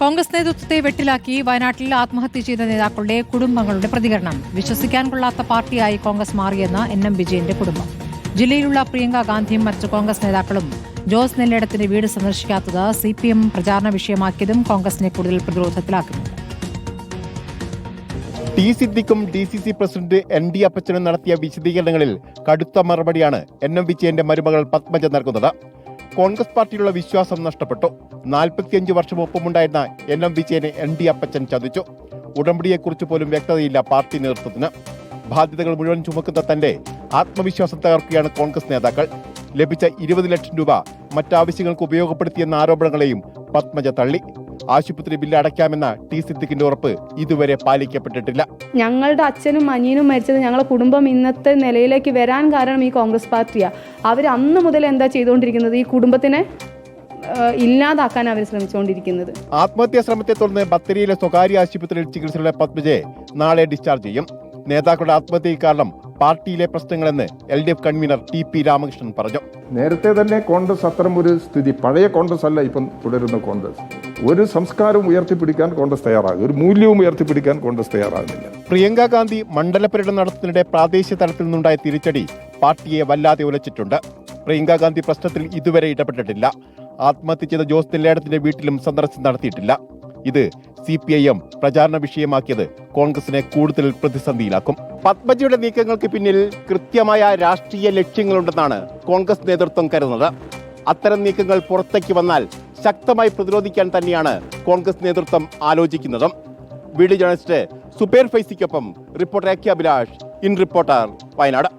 കോൺഗ്രസ് നേതൃത്വത്തെ വെട്ടിലാക്കി വയനാട്ടിൽ ആത്മഹത്യ ചെയ്ത നേതാക്കളുടെ കുടുംബങ്ങളുടെ പ്രതികരണം. വിശ്വസിക്കാൻ കൊള്ളാത്ത പാർട്ടിയായി കോൺഗ്രസ് മാറിയെന്ന് NM വിജയന്റെ കുടുംബം. ജില്ലയിലുള്ള പ്രിയങ്ക ഗാന്ധിയും മറ്റ് കോൺഗ്രസ് നേതാക്കളും ജോസ് നെല്ലേടത്തിന്റെ വീട് സന്ദർശിക്കാത്തത് CPM പ്രചാരണ വിഷയമാക്കിയതും കോൺഗ്രസിനെ കൂടുതൽ പ്രതിരോധത്തിലാക്കുന്നു. ടി സിദ്ദിഖും DCC പ്രസിഡന്റ് ND അപ്പച്ചനും നടത്തിയ വിശദീകരണങ്ങളിൽ കടുത്ത മറുപടിയാണ് NM വിജയന്റെ മരുമകൾ പത്മജ നൽകുന്നത്. കോൺഗ്രസ് പാർട്ടിയിലുള്ള വിശ്വാസം നഷ്ടപ്പെട്ടു. 45 വർഷം ഒപ്പമുണ്ടായിരുന്ന NM വിജയനെ ND അപ്പച്ചൻ ചതിച്ചു. ഉടമ്പടിയെക്കുറിച്ച് പോലും വ്യക്തതയില്ല പാർട്ടി നേതൃത്വത്തിന്. ബാധ്യതകൾ മുഴുവൻ ചുമക്കുന്ന തന്റെ ആത്മവിശ്വാസം തകർക്കുകയാണ് കോൺഗ്രസ് നേതാക്കൾ. ലഭിച്ച 20 ലക്ഷം രൂപ മറ്റാവശ്യങ്ങൾക്ക് ഉപയോഗപ്പെടുത്തിയെന്ന ആരോപണങ്ങളെയും പത്മജ തള്ളി. ആശുപത്രി ബില്ല് അടയ്ക്കാമെന്ന ടി സിദ്ദിഖിന്റെ ഉറപ്പ് ഇതുവരെ പാലിക്കപ്പെട്ടിട്ടില്ല. ഞങ്ങളുടെ അച്ഛനും അനിയനും മരിച്ചത് ഞങ്ങളുടെ കുടുംബം ഇന്നത്തെ നിലയിലേക്ക് വരാൻ കാരണം ഈ കോൺഗ്രസ് പാർട്ടിയാണ്. അവർ അന്ന് മുതൽ എന്താ ചെയ്തുകൊണ്ടിരിക്കുന്നത്? ഈ കുടുംബത്തിനെ ഇല്ലാതാക്കാൻ അവർ ശ്രമിച്ചുകൊണ്ടിരിക്കുന്നത്. ആത്മഹത്യാ ശ്രമത്തെ തുടർന്ന് ബത്തേരിയിലെ സ്വകാര്യ ആശുപത്രിയിൽ ചികിത്സയിലുള്ള പത്മജയെ നാളെ ഡിസ്ചാർജ് ചെയ്യും. നേതാക്കളുടെ ആത്മഹത്യയ്ക്ക് കാരണം പാർട്ടിയിലെ പ്രശ്നങ്ങളെന്ന് LDF കൺവീനർ TP രാമകൃഷ്ണൻ പറഞ്ഞു. നേരത്തെ തന്നെ കോൺഗ്രസ് അത്തരം ഒരു സ്ഥിതി, പഴയ കോൺഗ്രസ് അല്ല ഇപ്പം തുടരുന്ന കോൺഗ്രസ്. ഒരു സംസ്കാരവും ഉയർത്തിപ്പിടിക്കാൻ കോൺഗ്രസ് തയ്യാറാകും, ഒരു മൂല്യവും ഉയർത്തിപ്പിടിക്കാൻ കോൺഗ്രസ് തയ്യാറാകുന്നില്ല. പ്രിയങ്ക ഗാന്ധി മണ്ഡല പര്യടനം നടത്തുന്നതിനിടെ പ്രാദേശിക തലത്തിൽ നിന്നുണ്ടായ തിരിച്ചടി പാർട്ടിയെ വല്ലാതെ ഉലച്ചിട്ടുണ്ട്. പ്രിയങ്ക ഗാന്ധി പ്രശ്നത്തിൽ ഇതുവരെ ഇടപെട്ടിട്ടില്ല. ആത്മഹത്യ ചെയ്ത ജോസ് നെല്ലേടത്തിന്റെ വീട്ടിലും സന്ദർശനം നടത്തിയിട്ടില്ല. ഇത് CPIM പ്രചാരണ വിഷയമാക്കിയത് കോൺഗ്രസിനെ കൂടുതൽ പ്രതിസന്ധിയിലാക്കും. പത്മജിയുടെ നീക്കങ്ങൾക്ക് പിന്നിൽ കൃത്യമായ രാഷ്ട്രീയ ലക്ഷ്യങ്ങളുണ്ടെന്നാണ് കോൺഗ്രസ് നേതൃത്വം കരുതുന്നത്. അത്തരം നീക്കങ്ങൾ പുറത്തേക്ക് വന്നാൽ ശക്തമായി പ്രതിരോധിക്കാൻ തന്നെയാണ് കോൺഗ്രസ് നേതൃത്വം ആലോചിക്കുന്നതും. വീഡിയോ ജേർണലിസ്റ്റ് സുബൈർ ഫൈസിക്കൊപ്പം reporter AK Abhilash, in reporter, Wayanad.